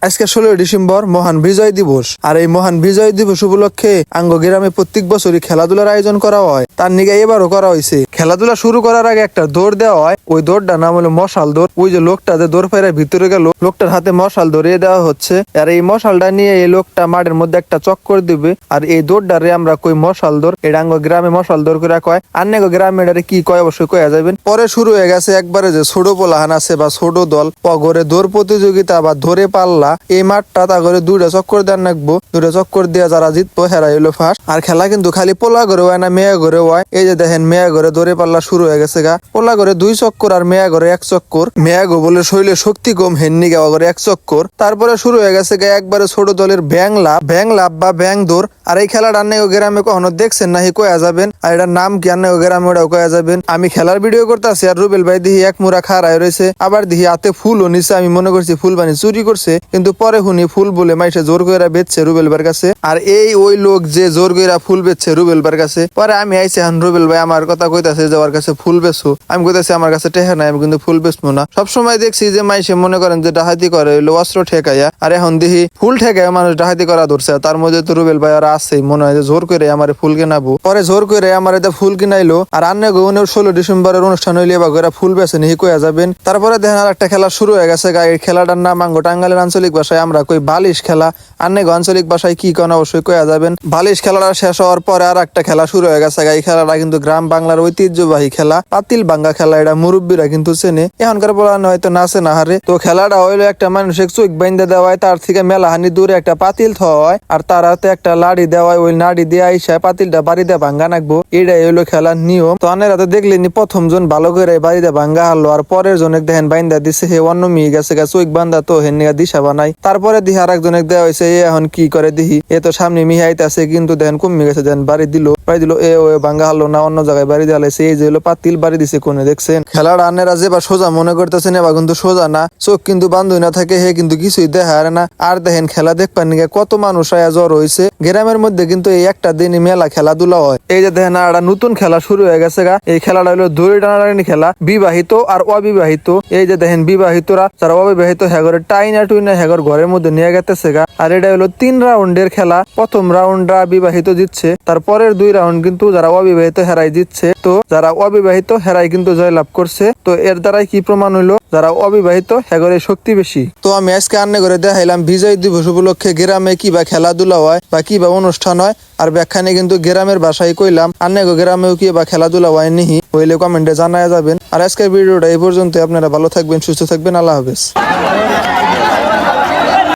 আজকে 16 ডিসেম্বর মহান বিজয় দিবস। আর এই মহান বিজয় দিবস উপলক্ষে আঙ্গ গ্রামে প্রত্যেক বছরই খেলাধুলার আয়োজন করা হয়। তার নিগে এবারও করা হয়েছে। খেলাধুলা শুরু করার আগে একটা দৌড় দেওয়া হয়। ওই দৌড়টার নাম হলো মশাল দৌড়। ওই যে লোকটা যে দৌড় ফেরার ভিতরে গেল, লোকটার হাতে মশাল ধরিয়ে দেওয়া হচ্ছে। আর এই মশালটা নিয়ে এই লোকটা মাঠের মধ্যে একটা চক্কর দিবে। আর এই দৌড়টারে আমরা কই মশাল দৌড়। এটা আঙ্গ গ্রামে মশাল দৌড় করে কয়। আন্যাগ গ্রামে এটারে কি কয় অবশ্যই কয়া যাবেন। পরে শুরু হয়ে গেছে একবারে যে ছোট পোলাহান আছে বা ছোট দল অগরে দৌড় প্রতিযোগিতা বা ধরে পাল্লা। এই মাঠটা তা করে 2টা চক্কর দেন রাখবো। 2টা চক্কর দিয়ে যারা জিতবো হেরাই হলো ফার্স্ট। আর খেলা কিন্তু খালি পোলা ঘরে হয় না, মেয়া ঘরে হয়। এই যে দেখেন মেয়া ঘরে দৌড়ে পাল্লা শুরু হয়ে গেছে গা। পোলা ঘরে 2 চক্কর আর মেয়া ঘরে 1 চক্কর। মেয়া গো বলে শরীরে শক্তি কম, হেননি গাওয়া ঘরে 1 চক্কর। তারপরে শুরু হয়ে গেছে গা একবারে ছোট দলের ব্যাং লাভ বা ব্যাং দৌড়। আর এই খেলাটা আন্নে গ্রামে কখনো দেখছেন নাহি কয়া যাবেন। আর এটার নাম কি আন্নে গ্রামে ওটাও কয়া যাবেন। আমি খেলার ভিডিও করতেছি আর রুবেল ভাই দিহি এক মুড়া খাড়ায় রয়েছে, আবার দিহি হাতে ফুলও নিছে। আমি মনে করছি ফুল বানি চুরি করছে, কিন্তু পরে শুনি ফুল বলে মাইসে জোর করে বেচছে রুবেল ভাইয়ের কাছে। আর এই ওই লোক যে জোর করে ফুল বেচছে রুবেল ভাইয়ের কাছে। পরে আমি আইসি এখন রুবেল ভাই আমার কথা কইতাছে যে ওর কাছে ফুল বেচো। আমি কইতাছি আমার কাছে টেহা নাই, আমি কিন্তু ফুল বেচবো না। সবসময় দেখছি যে মাইসে মনে করেন যে ডাহাতি করে হইলো অস্ত্র ঠেকাইয়া, আর এখন দেখি ফুল ঠেকায় মানুষ ডাহাতি করা ধরছে। তার মধ্যে তো রুবেল ভাই আর আছে মনে হয় যে জোর করে আমার ফুল কেনাবো। পরে জোর করে আমার এটা ফুল কিনাইলো। আর আন্নে গৌনের 16 ডিসেম্বরের অনুষ্ঠান হইলে বা ঘরে ফুল বেছে নিহি কয়া যাবেন। তারপরে দেখেন আর একটা খেলা শুরু হয়ে গেছে। এই খেলাটার নাম আঙ্গ টাঙ্গালের আঞ্চলিক ভাষায় আমরা কই বালিশ খেলা। আন্নে আঞ্চলিক ভাষায় কি কোন অবশ্যই কয়া যাবেন। বালিশ খেলাটা শেষ হওয়ার পরে আর একটা খেলা শুরু হয়ে গেছে। এই খেলাটা কিন্তু গ্রাম বাংলার ঐতিহ্যবাহী খেলা, পাতিল ভাঙ্গা খেলা। এটা মুরব্বীরা কিন্তু চেনে, এখনকার পোলানো হয়তো নাচে না হারে। তো খেলাটা হইলো একটা মানুষের চোখ বাইন্দা দেওয়া হয়, তার থেকে মেলাহানি দূরে একটা পাতিল থওয়া হয়, আর তার হাতে একটা লাড়ি দেওয়া হয়। ওই লাড়ি দিয়ে আইসা পাতিলটা বাড়িতে ভাঙ্গা নাকবো। এটাই হইলো খেলার নিয়ম। তো আনের হাতে দেখলেনি প্রথম জন ভালো করে বাড়িতে ভাঙ্গা হারলো, আর পরের জনে দেখেন বাইন্দা দিছে হে অন্য মেয়ে গেছে চোখ বান্ধা তো হেন দিশা বানাই। তারপরে দিহি আর একজনে দেওয়া হয়েছে। এখন কি করে দিহি, এ তো সামনে মিহাইতেছে কিন্তু দেখেন কমে গেছে। দেন বাড়ি দিল এ ও ভাঙ্গা হারলো না, অন্য জায়গায় বাড়ি দিলাইছে। এই যে হলো পাতিল বাড়ি দিছে কোনে দেখছেন। খেলার আনেরা যে বা সোজা মনে করতেছেন এবার কিন্তু সোজা না। চোখ কিন্তু বান্ধই না থাকে, হে কিন্তু কিছুই দেখায় না। আর দেখেন খেলা দেখবার নিকে কত মানুষ আয়া জ্বর হয়েছে। গ্রামের মধ্যে কিন্তু এই একটা দিনই মেলা খেলাধুলা হয়। এই যে দেখেন আর নতুন খেলা শুরু হয়ে গেছে গা। এই খেলাটা হলো দড়ি টানাটানি খেলা, বিবাহিত আর অবিবাহিত। এই যে দেখেন বিবাহিতরা যারা অবিবাহিত হেগরে টাইনা টুইনা হেগর ঘরের মধ্যে নিয়ে গেতেছে গা। আর এটা হলো 3 রাউন্ডের খেলা। প্রথম রাউন্ডটা বিবাহিত জিতছে, তারপরের 2 রাউন্ড কিন্তু যারা অবিবাহিত হেরাই জিতছে। তো যারা অবিবাহিত হেরাই কিন্তু জয়লাভ করছে। তো এর দ্বারাই কি প্রমাণ হইলো, যারা অবিবাহিত হেগরে শক্তি বেশি। তো আমি আজকে আন্নে করে দেখাইলাম বিজয় দিবস উপলক্ষে গ্রামে কিবা খেলাধুলা হয় বা কিবা অনুষ্ঠান হয়। আর ব্যাখ্যানে কিন্তু গ্রামের ভাষায় কইলাম। আন্নে গ্রামেও কি বা খেলাধুলা হয় নিহি হইলে কমেন্টে জানায় যাবেন। আর আজকের ভিডিওটা এই পর্যন্ত। আপনারা ভালো থাকবেন, সুস্থ থাকবেন, আল্লাহ হাফেজ।